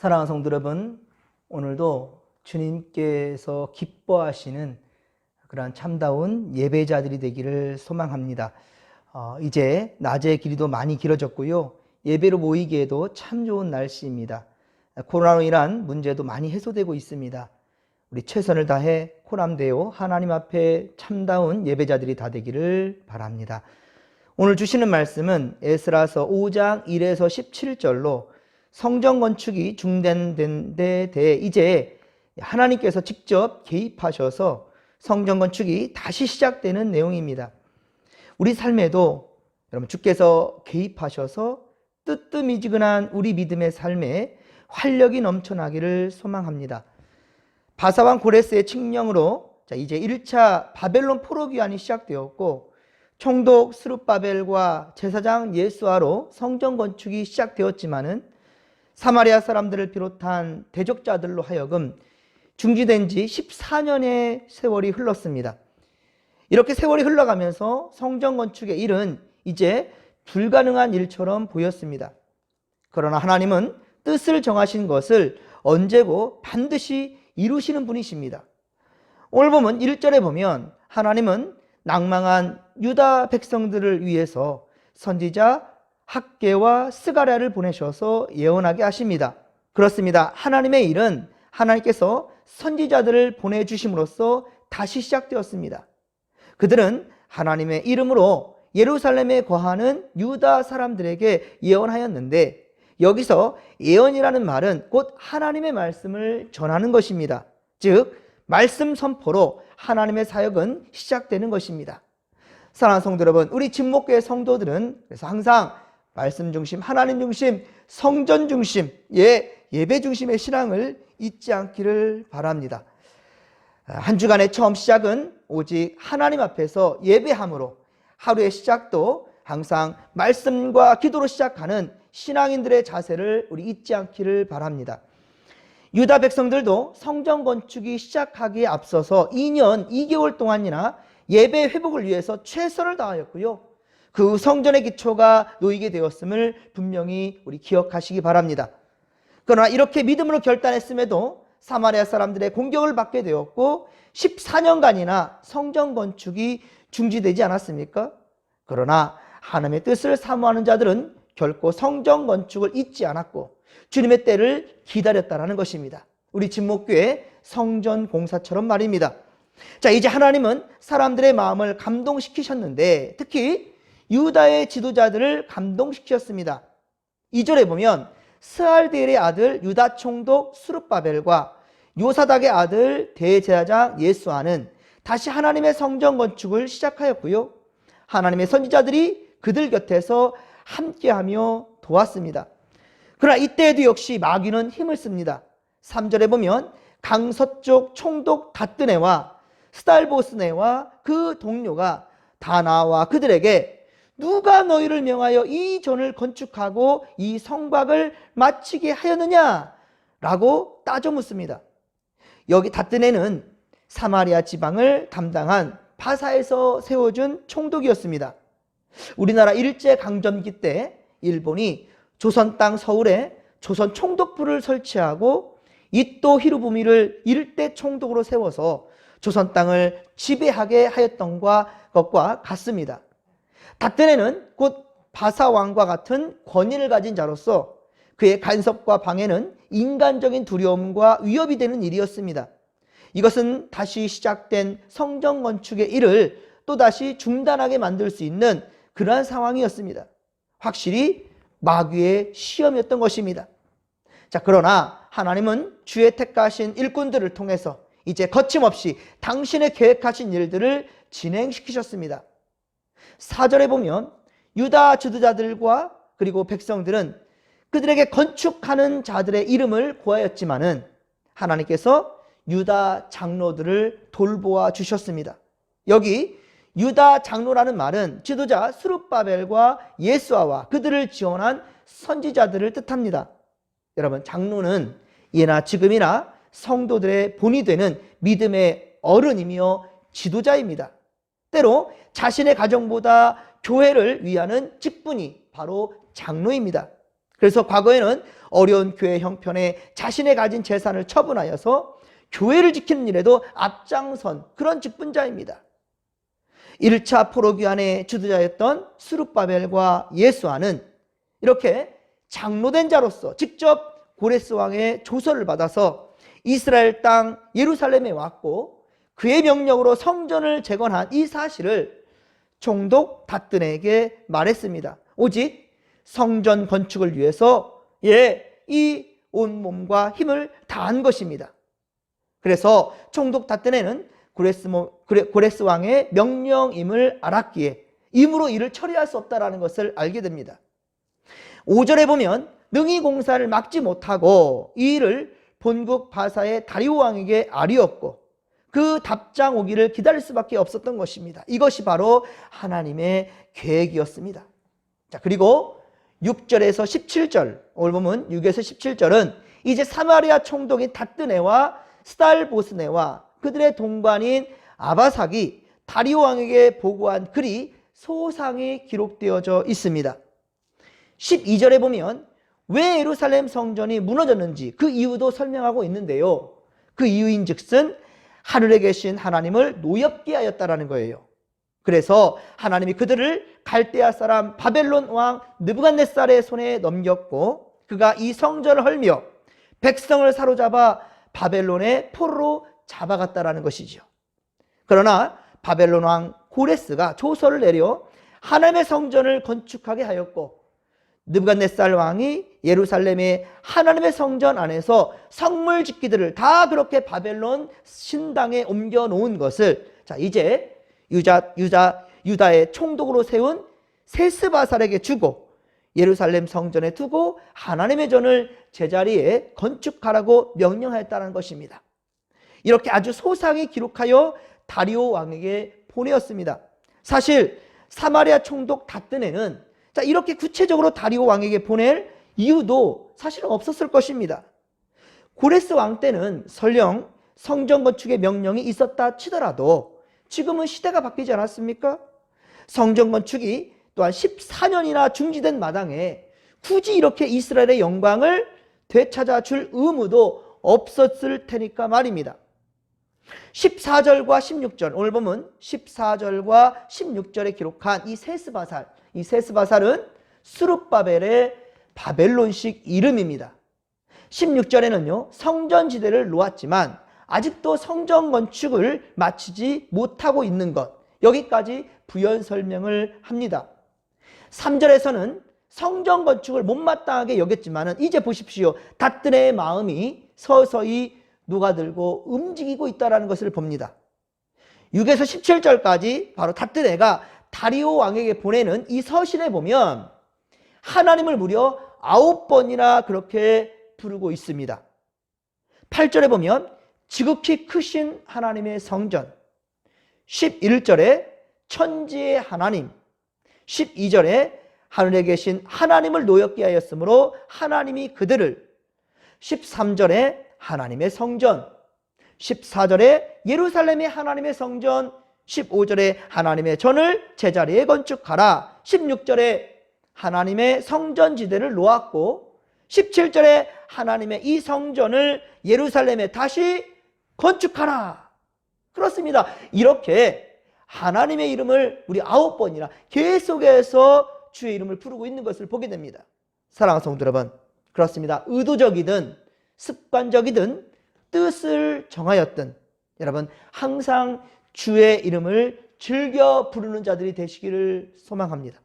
사랑하는 성도 여러분, 오늘도 주님께서 기뻐하시는 그러한 참다운 예배자들이 되기를 소망합니다. 이제 낮의 길이도 많이 길어졌고요. 예배로 모이기에도 참 좋은 날씨입니다. 코로나로 인한 문제도 많이 해소되고 있습니다. 우리 최선을 다해 코람되어 하나님 앞에 참다운 예배자들이 다 되기를 바랍니다. 오늘 주시는 말씀은 에스라서 5장 1에서 17절로 성전 건축이 중단된 데 대해 이제 하나님께서 직접 개입하셔서 성전 건축이 다시 시작되는 내용입니다. 우리 삶에도 여러분 주께서 개입하셔서 뜨뜻미지근한 우리 믿음의 삶에 활력이 넘쳐나기를 소망합니다. 바사왕 고레스의 칙령으로 이제 1차 바벨론 포로기환이 시작되었고 총독 스룹바벨과 제사장 예수아로 성전 건축이 시작되었지만은 사마리아 사람들을 비롯한 대적자들로 하여금 중지된 지 14년의 세월이 흘렀습니다. 이렇게 세월이 흘러가면서 성전 건축의 일은 이제 불가능한 일처럼 보였습니다. 그러나 하나님은 뜻을 정하신 것을 언제고 반드시 이루시는 분이십니다. 오늘 보면 1절에 보면 하나님은 낭망한 유다 백성들을 위해서 선지자 학개와 스가랴를 보내셔서 예언하게 하십니다. 그렇습니다. 하나님의 일은 하나님께서 선지자들을 보내주심으로써 다시 시작되었습니다. 그들은 하나님의 이름으로 예루살렘에 거하는 유다 사람들에게 예언하였는데 여기서 예언이라는 말은 곧 하나님의 말씀을 전하는 것입니다. 즉 말씀 선포로 하나님의 사역은 시작되는 것입니다. 사랑하는 성도 여러분, 우리 진목교회 성도들은 그래서 항상 말씀 중심, 하나님 중심, 성전 중심, 예배 중심의 신앙을 잊지 않기를 바랍니다. 한 주간의 처음 시작은 오직 하나님 앞에서 예배함으로 하루의 시작도 항상 말씀과 기도로 시작하는 신앙인들의 자세를 우리 잊지 않기를 바랍니다. 유다 백성들도 성전 건축이 시작하기에 앞서서 2년 2개월 동안이나 예배 회복을 위해서 최선을 다하였고요. 그 성전의 기초가 놓이게 되었음을 분명히 우리 기억하시기 바랍니다. 그러나 이렇게 믿음으로 결단했음에도 사마리아 사람들의 공격을 받게 되었고 14년간이나 성전 건축이 중지되지 않았습니까? 그러나 하나님의 뜻을 사모하는 자들은 결코 성전 건축을 잊지 않았고 주님의 때를 기다렸다는 것입니다. 우리 진목교회 성전 공사처럼 말입니다. 자, 이제 하나님은 사람들의 마음을 감동시키셨는데 특히 유다의 지도자들을 감동시켰습니다. 2절에 보면 스알디엘의 아들 유다 총독 스룹바벨과 요사닥의 아들 대제사장 예수아는 다시 하나님의 성전 건축을 시작하였고요. 하나님의 선지자들이 그들 곁에서 함께하며 도왔습니다. 그러나 이때에도 역시 마귀는 힘을 씁니다. 3절에 보면 강서쪽 총독 다뜨네와 스달보스네와 그 동료가 다 나와 그들에게 누가 너희를 명하여 이 전을 건축하고 이 성곽을 마치게 하였느냐? 라고 따져 묻습니다. 여기 다뜨네는 사마리아 지방을 담당한 바사에서 세워준 총독이었습니다. 우리나라 일제강점기 때 일본이 조선 땅 서울에 조선 총독부를 설치하고 이토 히로부미를 일대 총독으로 세워서 조선 땅을 지배하게 하였던 것과 같습니다. 다뜨네는 곧 바사왕과 같은 권위를 가진 자로서 그의 간섭과 방해는 인간적인 두려움과 위협이 되는 일이었습니다. 이것은 다시 시작된 성전 건축의 일을 또다시 중단하게 만들 수 있는 그러한 상황이었습니다. 확실히 마귀의 시험이었던 것입니다. 자, 그러나 하나님은 주의 택하신 일꾼들을 통해서 이제 거침없이 당신의 계획하신 일들을 진행시키셨습니다. 4절에 보면 유다 지도자들과 그리고 백성들은 그들에게 건축하는 자들의 이름을 구하였지만은 하나님께서 유다 장로들을 돌보아 주셨습니다. 여기 유다 장로라는 말은 지도자 스룹바벨과 예수아와 그들을 지원한 선지자들을 뜻합니다. 여러분, 장로는 예나 지금이나 성도들의 본이 되는 믿음의 어른이며 지도자입니다. 때로 자신의 가정보다 교회를 위하는 직분이 바로 장로입니다. 그래서 과거에는 어려운 교회 형편에 자신의 가진 재산을 처분하여서 교회를 지키는 일에도 앞장선 그런 직분자입니다. 1차 포로기환의 주도자였던 스룹바벨과 예수아는 이렇게 장로된 자로서 직접 고레스 왕의 조서를 받아서 이스라엘 땅 예루살렘에 왔고 그의 명령으로 성전을 재건한 이 사실을 총독 닷든에게 말했습니다. 오직 성전 건축을 위해서 이 온몸과 힘을 다한 것입니다. 그래서 총독 닷든에는 고레스 왕의 명령임을 알았기에 임으로 이를 처리할 수 없다는 것을 알게 됩니다. 5절에 보면 능히 공사를 막지 못하고 이 일을 본국 바사의 다리오 왕에게 아뢰었고 그 답장 오기를 기다릴 수밖에 없었던 것입니다. 이것이 바로 하나님의 계획이었습니다. 자, 그리고 6절에서 17절, 오늘 보면 6에서 17절은 이제 사마리아 총독인 닷드네와 스달보스네와 그들의 동반인 아바삭이 다리오 왕에게 보고한 글이 소상히 기록되어져 있습니다. 12절에 보면 왜 예루살렘 성전이 무너졌는지 그 이유도 설명하고 있는데요. 그 이유인 즉슨 하늘에 계신 하나님을 노엽게 하였다라는 거예요. 그래서 하나님이 그들을 갈대아 사람 바벨론 왕 느부갓네살의 손에 넘겼고 그가 이 성전을 헐며 백성을 사로잡아 바벨론의 포로로 잡아갔다라는 것이죠. 그러나 바벨론 왕 고레스가 조서를 내려 하나님의 성전을 건축하게 하였고 느부갓네살 왕이 예루살렘의 하나님의 성전 안에서 성물 집기들을 다 그렇게 바벨론 신당에 옮겨 놓은 것을 이제 유다의 총독으로 세운 세스바살에게 주고 예루살렘 성전에 두고 하나님의 전을 제자리에 건축하라고 명령하였다는 것입니다. 이렇게 아주 소상히 기록하여 다리오 왕에게 보내었습니다. 사실 사마리아 총독 닷든에는 이렇게 구체적으로 다리오 왕에게 보낼 이유도 사실은 없었을 것입니다. 고레스 왕 때는 설령 성전 건축의 명령이 있었다 치더라도 지금은 시대가 바뀌지 않았습니까? 성전 건축이 또한 14년이나 중지된 마당에 굳이 이렇게 이스라엘의 영광을 되찾아 줄 의무도 없었을 테니까 말입니다. 14절과 16절, 오늘 보면 14절과 16절에 기록한 이 세스바살, 이 세스바살은 스룹바벨의 바벨론식 이름입니다. 16절에는요 성전지대를 놓았지만 아직도 성전 건축을 마치지 못하고 있는 것, 여기까지 부연 설명을 합니다. 3절에서는 성전 건축을 못마땅하게 여겼지만 이제 보십시오, 닷든의 마음이 서서히 녹아들고 움직이고 있다는 것을 봅니다. 6에서 17절까지 바로 닷든에가 다리오 왕에게 보내는 이 서신에 보면 하나님을 무려 9번이나 그렇게 부르고 있습니다. 8절에 보면 지극히 크신 하나님의 성전, 11절에 천지의 하나님, 12절에 하늘에 계신 하나님을 노엽게 하였으므로 하나님이 그들을, 13절에 하나님의 성전, 14절에 예루살렘의 하나님의 성전, 15절에 하나님의 전을 제자리에 건축하라, 16절에 하나님의 성전지대를 놓았고 17절에 하나님의 이 성전을 예루살렘에 다시 건축하라. 그렇습니다. 이렇게 하나님의 이름을 우리 9번이나 계속해서 주의 이름을 부르고 있는 것을 보게 됩니다. 사랑하는 성도 여러분, 그렇습니다. 의도적이든 습관적이든 뜻을 정하였든 여러분 항상 주의 이름을 즐겨 부르는 자들이 되시기를 소망합니다.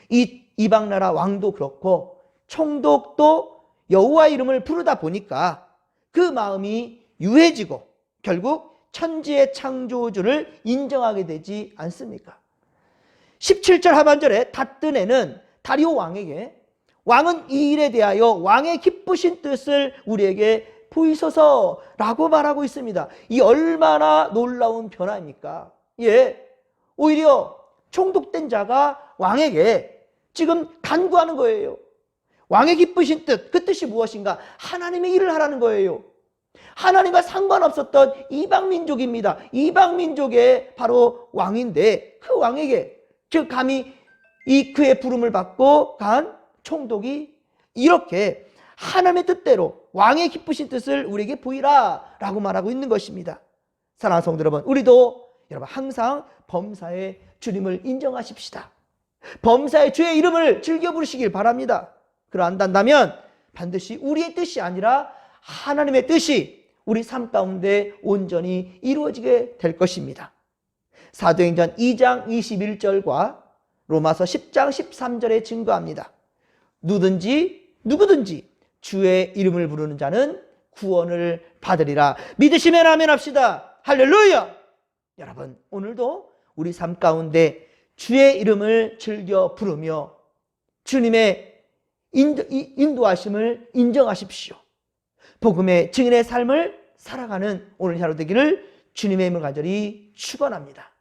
이 이방나라 왕도 그렇고 총독도 여호와 이름을 부르다 보니까 그 마음이 유해지고 결국 천지의 창조주를 인정하게 되지 않습니까? 17절 하반절에 닷든에는 다리오 왕에게 왕은 이 일에 대하여 왕의 기쁘신 뜻을 우리에게 보이소서라고 말하고 있습니다. 이 얼마나 놀라운 변화입니까? 오히려 총독된 자가 왕에게 지금 간구하는 거예요. 왕의 기쁘신 뜻, 그 뜻이 무엇인가? 하나님의 일을 하라는 거예요. 하나님과 상관없었던 이방민족입니다. 이방민족의 바로 왕인데 그 왕에게 즉 감히 이 그의 부름을 받고 간 총독이 이렇게 하나님의 뜻대로 왕의 기쁘신 뜻을 우리에게 보이라 라고 말하고 있는 것입니다. 사랑하는 성도 여러분, 우리도 여러분 항상 범사에 주님을 인정하십시다. 범사에 주의 이름을 즐겨 부르시길 바랍니다. 그러한다면 반드시 우리의 뜻이 아니라 하나님의 뜻이 우리 삶 가운데 온전히 이루어지게 될 것입니다. 사도행전 2장 21절과 로마서 10장 13절에 증거합니다. 누구든지 주의 이름을 부르는 자는 구원을 받으리라. 믿으시면 아멘 합시다. 할렐루야! 여러분, 오늘도 우리 삶 가운데 주의 이름을 즐겨 부르며 주님의 인도하심을 인정하십시오. 복음의 증인의 삶을 살아가는 오늘 하루 되기를 주님의 이름을 간절히 축원합니다.